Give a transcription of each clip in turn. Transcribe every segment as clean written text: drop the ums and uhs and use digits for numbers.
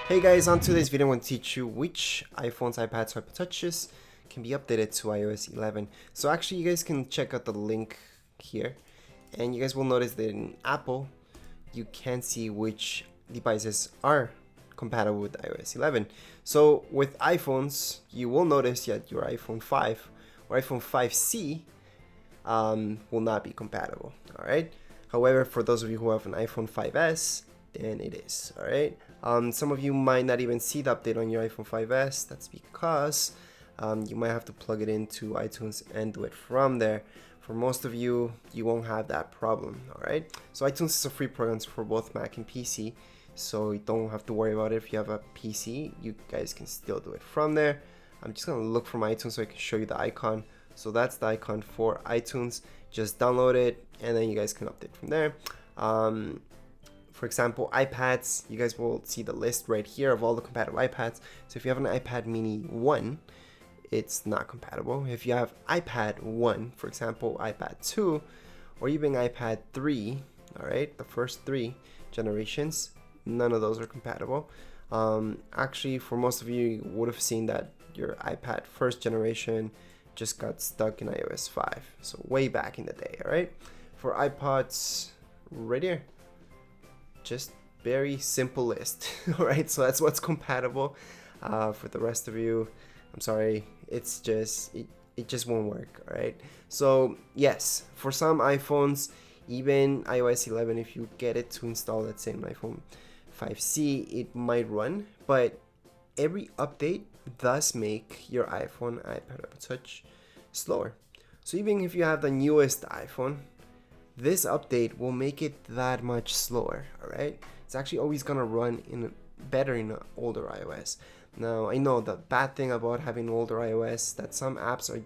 Hey guys, on today's video I'm going to teach you which iPhones, iPads, or iPod Touches can be updated to iOS 11. So actually you guys can check out the link here and you guys will notice that in Apple you can see which devices are compatible with iOS 11. So with iPhones you will notice that your iPhone 5 or iPhone 5C will not be compatible. Alright. However, for those of you who have an iPhone 5S, then it is. Alright. Some of you might not even see the update on your iPhone 5S. That's because you might have to plug it into iTunes and do it from there. For most of you, you won't have that problem. Alright. So iTunes is a free program for both Mac and PC. So you don't have to worry about it. If you have a PC, you guys can still do it from there. I'm just going to look for my iTunes so I can show you the icon. So that's the icon for iTunes. Just download it and then you guys can update from there. For example, iPads, you guys will see the list right here of all the compatible iPads. So if you have an iPad mini 1, it's not compatible. If you have iPad 1, for example, iPad 2, or even iPad 3, all right, the first 3 generations, none of those are compatible. Actually, for most of you, you would have seen that your iPad first generation just got stuck in iOS 5. So way back in the day, all right? For iPods, right here, just very simple list. All right, so that's what's compatible. For the rest of you, I'm sorry, it's just it just won't work. All right, so yes, for some iPhones, even iOS 11, if you get it to install, let's say an iPhone 5C, it might run, but every update does make your iPhone, iPad, or Touch slower. So even if you have the newest iPhone, this update will make it that much slower. All right, it's actually always gonna run better in an older iOS. Now I know the bad thing about having older iOS that some apps are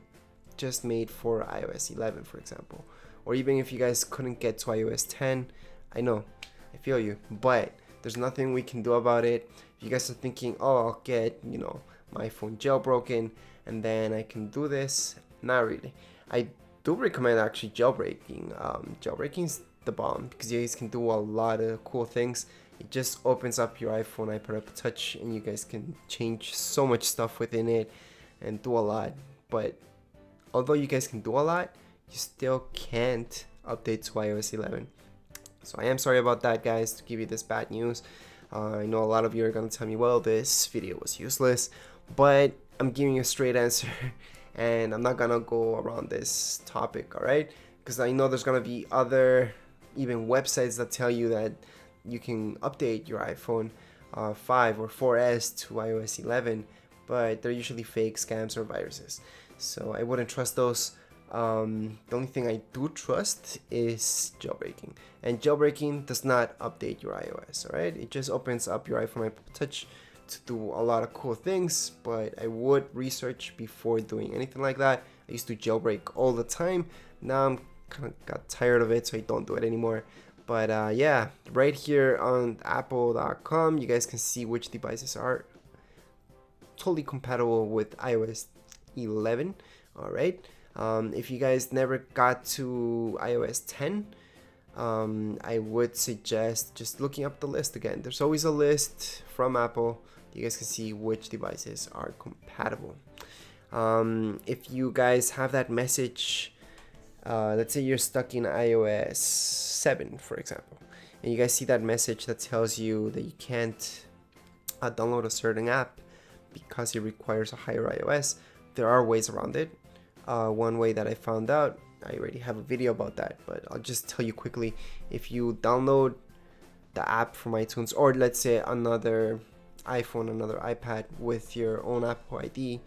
just made for iOS 11, for example, or even if you guys couldn't get to iOS 10, I know, I feel you, but there's nothing we can do about it. If you guys are thinking, oh, I'll get my phone jailbroken and then I can do this, not really. I do recommend actually jailbreaking. Jailbreaking's the bomb because you guys can do a lot of cool things. It just opens up your iPhone, iPad, iPod Touch, and you guys can change so much stuff within it and do a lot. But although you guys can do a lot, you still can't update to iOS 11. So I am sorry about that, guys, to give you this bad news. I know a lot of you are gonna tell me, well, this video was useless, but I'm giving you a straight answer. And I'm not gonna go around this topic, all right? Because I know there's gonna be other even websites that tell you that you can update your iPhone 5 or 4S to iOS 11, but they're usually fake scams or viruses. So I wouldn't trust those. The only thing I do trust is jailbreaking, and jailbreaking does not update your iOS, all right? It just opens up your iPhone, iPod Touch to do a lot of cool things, but I would research before doing anything like that. I used to jailbreak all the time. Now I'm kind of got tired of it, so I don't do it anymore. But yeah, right here on apple.com, you guys can see which devices are totally compatible with iOS 11. All right. If you guys never got to iOS 10, I would suggest just looking up the list again. There's always a list from Apple. You guys can see which devices are compatible. If you guys have that message, let's say you're stuck in iOS 7, for example, and you guys see that message that tells you that you can't download a certain app because it requires a higher iOS, there are ways around it. One way that I found out, I already have a video about that, but I'll just tell you quickly. If you download the app from iTunes, or let's say another iPhone, another iPad with your own Apple ID,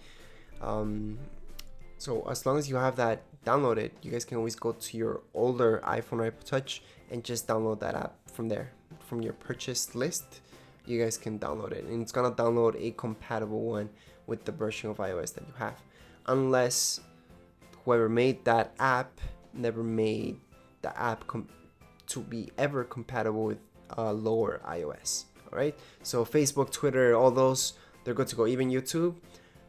so as long as you have that downloaded, you guys can always go to your older iPhone or iPod Touch and just download that app from there, from your purchase list. You guys can download it, and it's gonna download a compatible one with the version of iOS that you have, unless whoever made that app never made the app to be ever compatible with lower iOS. All right, so Facebook, Twitter, all those, they're good to go. Even YouTube,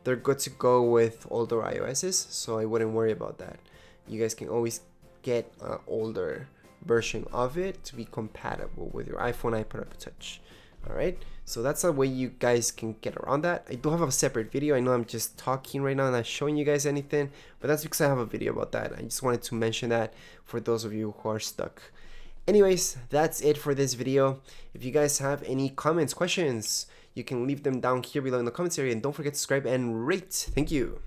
they're good to go with older iOSs, so I wouldn't worry about that. You guys can always get an older version of it to be compatible with your iPhone, iPad, iPod Touch. Alright, so that's a way you guys can get around that. I do have a separate video. I know I'm just talking right now and not showing you guys anything, but that's because I have a video about that. I just wanted to mention that for those of you who are stuck. Anyways, that's it for this video. If you guys have any comments, questions, you can leave them down here below in the comments area, and don't forget to subscribe and rate. Thank you.